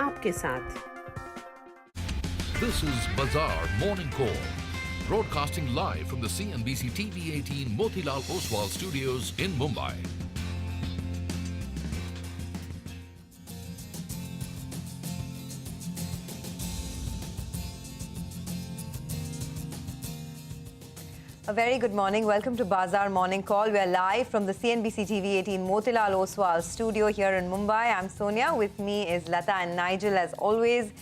आपके साथ। This is Bazaar Morning Call, broadcasting live from the CNBC-TV18 Motilal Oswal studios in Mumbai. A very good morning. Welcome to Bazaar Morning Call. We are live from the CNBC-TV18 Motilal Oswal studio here in Mumbai. I'm Sonia. With me is Latha and Nigel as always.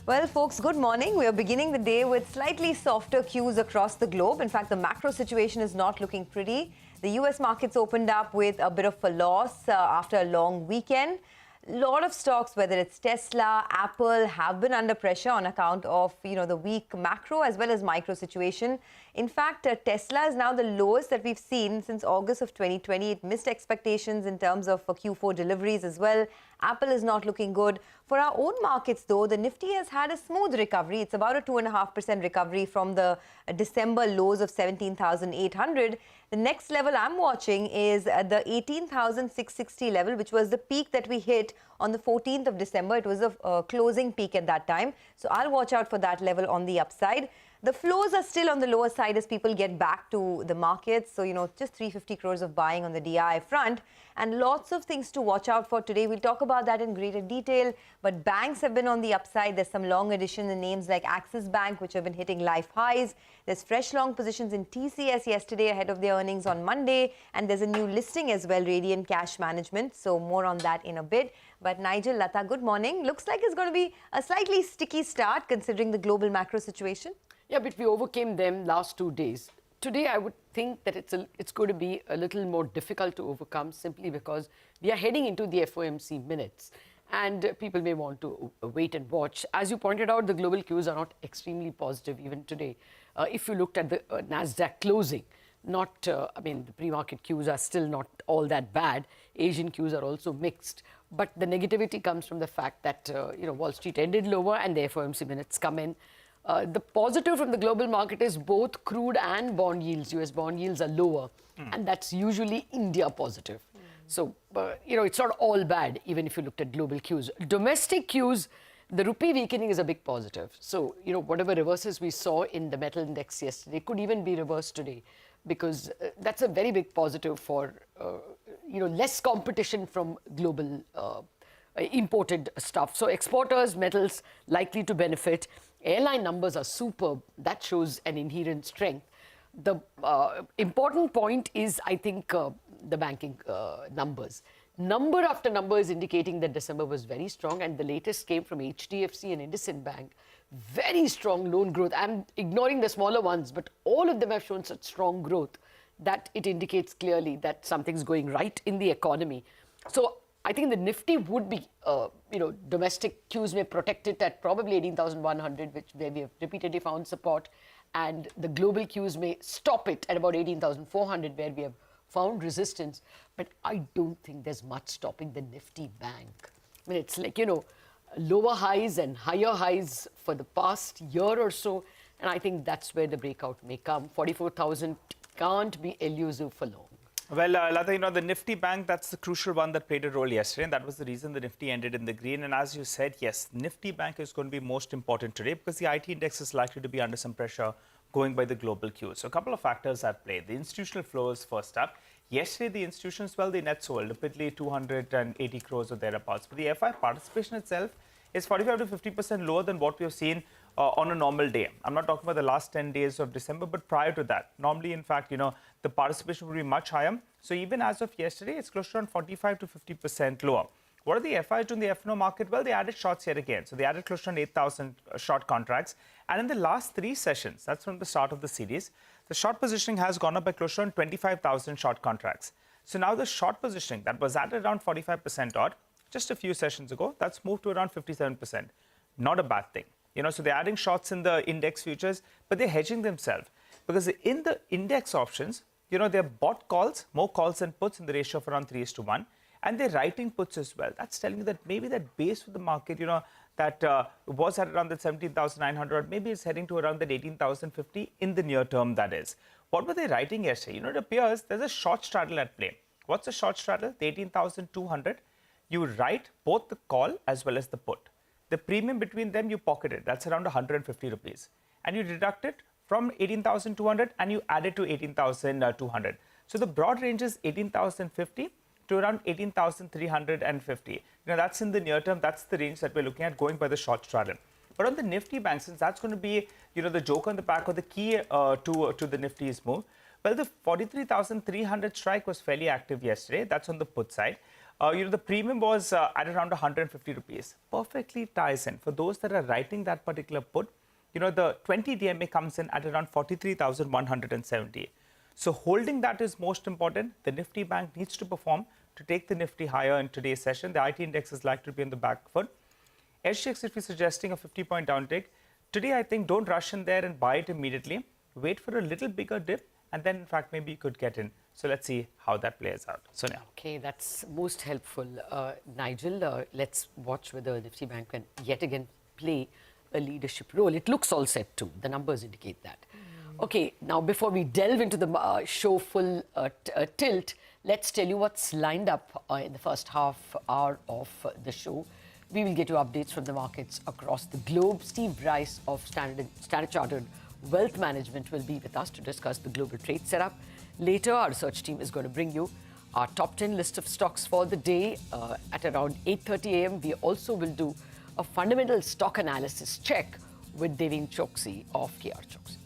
Well, folks, good morning. We are beginning the day with slightly softer cues across the globe. In fact, the macro situation is not looking pretty. The US markets opened up with a bit of a loss after a long weekend. A lot of stocks, whether it's Tesla, Apple, have been under pressure on account of, the weak macro as well as micro situation. In fact, Tesla is now the lowest that we've seen since August of 2020. It missed expectations in terms of Q4 deliveries as well. Apple is not looking good. For our own markets, though, the Nifty has had a smooth recovery. It's about a 2.5% recovery from the December lows of 17,800. The next level I'm watching is the 18,660 level, which was the peak that we hit on the 14th of December. It was a closing peak at that time. So I'll watch out for that level on the upside. The flows are still on the lower side as people get back to the markets. So, just 350 crores of buying on the DI front and lots of things to watch out for today. We'll talk about that in greater detail. But banks have been on the upside. There's some long addition in names like Axis Bank, which have been hitting life highs. There's fresh long positions in TCS yesterday ahead of their earnings on Monday. And there's a new listing as well, Radiant Cash Management. So more on that in a bit. But Nigel, Latha, good morning. Looks like it's going to be a slightly sticky start considering the global macro situation. Yeah, but we overcame them last 2 days. Today, I would think that it's going to be a little more difficult to overcome simply because we are heading into the FOMC minutes and people may want to wait and watch. As you pointed out, the global cues are not extremely positive even today. If you looked at the NASDAQ closing, the pre-market cues are still not all that bad. Asian cues are also mixed. But the negativity comes from the fact that, Wall Street ended lower and the FOMC minutes come in. The positive from the global market is both crude and bond yields. US bond yields are lower, and that's usually India positive. So, it's not all bad, even if you looked at global cues. Domestic cues, the rupee weakening is a big positive. So, whatever reverses we saw in the metal index yesterday could even be reversed today, because that's a very big positive for, less competition from global imported stuff. So, exporters, metals likely to benefit. Airline numbers are superb. That shows an inherent strength. The important point is, I think, the banking numbers. Number after number is indicating that December was very strong, and the latest came from HDFC and IndusInd Bank. Very strong loan growth. I'm ignoring the smaller ones, but all of them have shown such strong growth that it indicates clearly that something's going right in the economy. So I think the Nifty would be, domestic cues may protect it at probably 18,100, where we have repeatedly found support. And the global cues may stop it at about 18,400, where we have found resistance. But I don't think there's much stopping the Nifty bank. I mean, it's like, lower highs and higher highs for the past year or so. And I think that's where the breakout may come. 44,000 can't be elusive for long. Well, Latha, the Nifty bank, that's the crucial one that played a role yesterday, and that was the reason the Nifty ended in the green. And as you said, yes, Nifty bank is going to be most important today because the IT index is likely to be under some pressure going by the global cues. So a couple of factors at play. The institutional flows first up. Yesterday, the institutions, they net sold, rapidly 280 crores or thereabouts. But the FI participation itself is 45 to 50% lower than what we have seen on a normal day. I'm not talking about the last 10 days of December, but prior to that. Normally, in fact, the participation would be much higher. So even as of yesterday, it's close to around 45 to 50% lower. What are the FIs doing in the F&O market? Well, they added shorts yet again. So they added close to around 8,000 short contracts. And in the last 3 sessions, that's from the start of the series, the short positioning has gone up by close to around 25,000 short contracts. So now the short positioning that was at around 45% odd just a few sessions ago, that's moved to around 57%. Not a bad thing. So they're adding shorts in the index futures, but they're hedging themselves. Because in the index options, they're bought calls, more calls than puts in the ratio of around 3:1. And they're writing puts as well. That's telling you that maybe that base for the market, that was at around that 17,900, maybe it's heading to around that 18,050 in the near term, that is. What were they writing yesterday? It appears there's a short straddle at play. What's a short straddle? The 18,200. You write both the call as well as the put. The premium between them, you pocket it. That's around 150 rupees. And you deduct it from 18,200 and you add it to 18,200. So the broad range is 18,050 to around 18,350. That's in the near term. That's the range that we're looking at going by the short straddle. But on the Nifty bank, since that's going to be, the joke on the back or the key to the Nifty's move, well, the 43,300 strike was fairly active yesterday. That's on the put side. The premium was at around 150 rupees. Perfectly ties in. For those that are writing that particular put, the 20 DMA comes in at around 43,170. So holding that is most important. The Nifty bank needs to perform to take the Nifty higher in today's session. The IT index is likely to be on the back foot. SGX Nifty suggesting a 50-point downtick. Today, I think don't rush in there and buy it immediately. Wait for a little bigger dip, and then, in fact, maybe you could get in. So let's see how that plays out. Sonia. Okay, that's most helpful. Nigel, let's watch whether Nifty Bank can yet again play a leadership role. It looks all set to. The numbers indicate that. Okay, now before we delve into the show full tilt, let's tell you what's lined up in the first half hour of the show. We will get you updates from the markets across the globe. Steve Bryce of Standard Chartered Wealth Management will be with us to discuss the global trade setup. Later, our research team is going to bring you our top 10 list of stocks for the day at around 8:30 a.m. We also will do a fundamental stock analysis check with Devin Choksi of KR Choksi.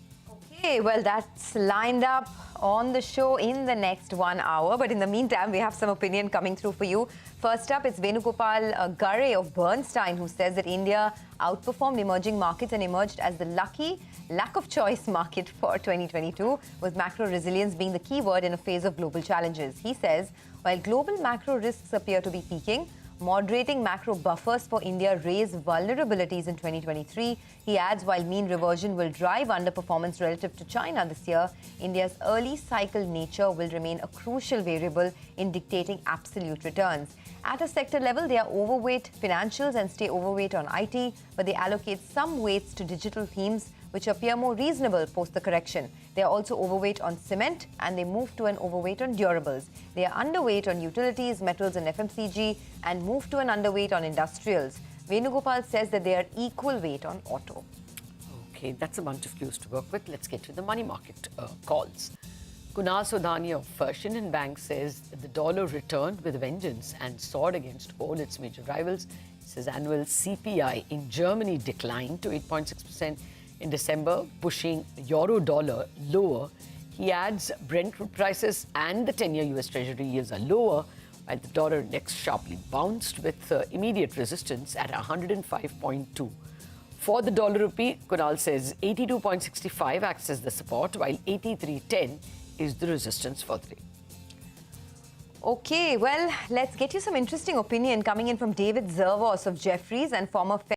Okay, well, that's lined up on the show in the next 1 hour. But in the meantime, we have some opinion coming through for you. First up, it's Venugopal Gare of Bernstein, who says that India outperformed emerging markets and emerged as the lucky lack of choice market for 2022, with macro resilience being the key word in a phase of global challenges. He says, while global macro risks appear to be peaking, moderating macro buffers for India raise vulnerabilities in 2023. He adds, while mean reversion will drive underperformance relative to China this year, India's early cycle nature will remain a crucial variable in dictating absolute returns. At a sector level, they are overweight financials and stay overweight on IT, but they allocate some weights to digital themes, which appear more reasonable post the correction. They are also overweight on cement and they move to an overweight on durables. They are underweight on utilities, metals and FMCG and move to an underweight on industrials. Venugopal says that they are equal weight on auto. Okay, that's a bunch of clues to work with. Let's get to the money market calls. Kunal Sodhani of Shinhan Bank says that the dollar returned with a vengeance and soared against all its major rivals. He says annual CPI in Germany declined to 8.6% in December, pushing euro-dollar lower. He adds Brent crude prices and the 10-year US Treasury yields are lower, while the dollar index sharply bounced with immediate resistance at 105.2. For the dollar rupee, Kunal says 82.65 acts as the support, while 83.10 is the resistance for the day. Okay, well, let's get you some interesting opinion coming in from David Zervos of Jefferies and former